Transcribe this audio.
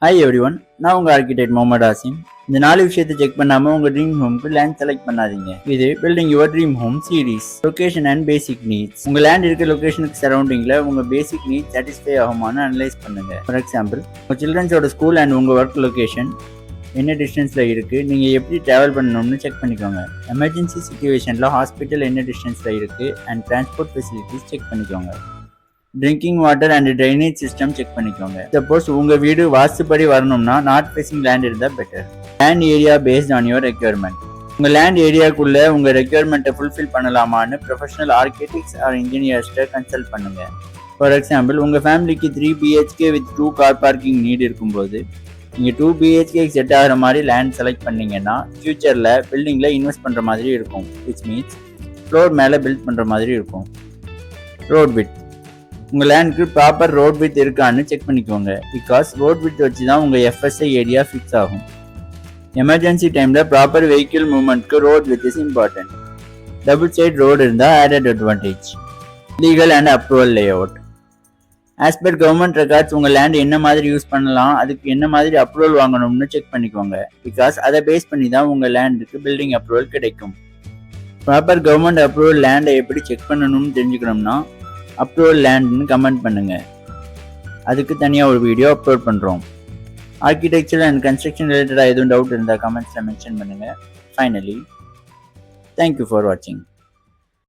Hi everyone, நான் உங்கள் architect Mohammed Asim. இந்த 4 விஷயத்தை செக் பண்ணாமல் உங்கள் ட்ரீம் ஹோம்க்கு லேண்ட் செலக்ட் பண்ணாதீங்க. இது building your dream home series. Location and basic needs. உங்கள் லேண்ட் இருக்க லொகேஷனுக்கு சரௌண்டிங்கில் உங்கள் பேசிக் நீட்ஸ் சாட்டிஸ்ஃபை ஆகுமான்னு அனலைஸ் பண்ணுங்க. ஃபார் எக்ஸாம்பிள், உங்கள் சில்ட்ரன்ஸோட ஸ்கூல் அண்ட் உங்கள் ஒர்க் லொகேஷன் என்ன டிஸ்டன்ஸில் இருக்குது, நீங்கள் எப்படி ட்ராவல் பண்ணணும்னு செக் பண்ணிக்கோங்க. எமர்ஜென்சி சுச்சுவேஷனில் ஹாஸ்பிட்டல் என்ன டிஸ்டன்ஸில் இருக்குது அண்ட் டிரான்ஸ்போர்ட் ஃபெசிலிட்டிஸ் செக் பண்ணிக்கோங்க. Drinking water and drainage system check பண்ணிக்கோங்க. சப்போஸ் உங்கள் வீடு வாஸ்துப்படி வரணும்னா நார்த் ஃபேசிங் லேண்ட் இருந்தால் better. Land area based on your requirement. உங்கள் லேண்ட் ஏரியாக்குள்ளே உங்கள் ரெக்யர்மெண்ட்டை ஃபுல்ஃபில் பண்ணலாமான்னு ப்ரொஃபஷனல் ஆர்கிடெக்ட்ஸ் ஆர் இன்ஜினியர்ஸ்ட்டை கன்சல்ட் பண்ணுங்கள். ஃபார் எக்ஸாம்பிள், உங்கள் ஃபேமிலிக்கு 3 BHK with 2 car parking need இருக்கும்போது நீங்கள் 2 BHK செட் ஆகிற மாதிரி லேண்ட் செலக்ட் பண்ணிங்கன்னா ஃப்யூச்சரில் பில்டிங்கில் இன்வெஸ்ட் பண்ணுற மாதிரி இருக்கும். விச் மீன்ஸ் ஃப்ளோர் மேலே பில்ட் பண்ணுற மாதிரி இருக்கும். Road width. உங்கள் லேண்டுக்கு ப்ராப்பர் ரோட் வித் இருக்கான்னு செக் பண்ணிக்கோங்க. பிகாஸ் ரோட் வித் வச்சு தான் உங்கள் FSI ஏரியா ஃபிக்ஸ் ஆகும். எமர்ஜென்சி டைமில் ப்ராப்பர் வெஹிக்கிள் மூவ்மெண்ட்க்கு road width is important. Double side road இருந்தால் added advantage. Legal and approval lay out. As per government records உங்கள் லேண்ட் என்ன மாதிரி யூஸ் பண்ணலாம், அதுக்கு என்ன மாதிரி அப்ரூவல் வாங்கணும்னு செக் பண்ணிக்கோங்க. பிகாஸ் அதை பேஸ் பண்ணி தான் உங்கள் லேண்டுக்கு பில்டிங் அப்ரூவல் கிடைக்கும். ப்ராப்பர் கவர்மெண்ட் அப்ரூவல் லேண்டை எப்படி செக் பண்ணணும்னு தெரிஞ்சுக்கணும்னா அப்ரூவல் லேண்ட்னு கமெண்ட் பண்ணுங்க. அதுக்கு தனியாக ஒரு வீடியோ அப்லோட் பண்ணுறோம். ஆர்கிடெக்சர் அண்ட் கன்ஸ்ட்ரக்ஷன் ரிலேட்டடாக எதுவும் டவுட் இருந்தால் கமெண்ட்ஸில் மென்ஷன் பண்ணுங்கள். ஃபைனலி, தேங்க்யூ ஃபார் வாட்சிங்.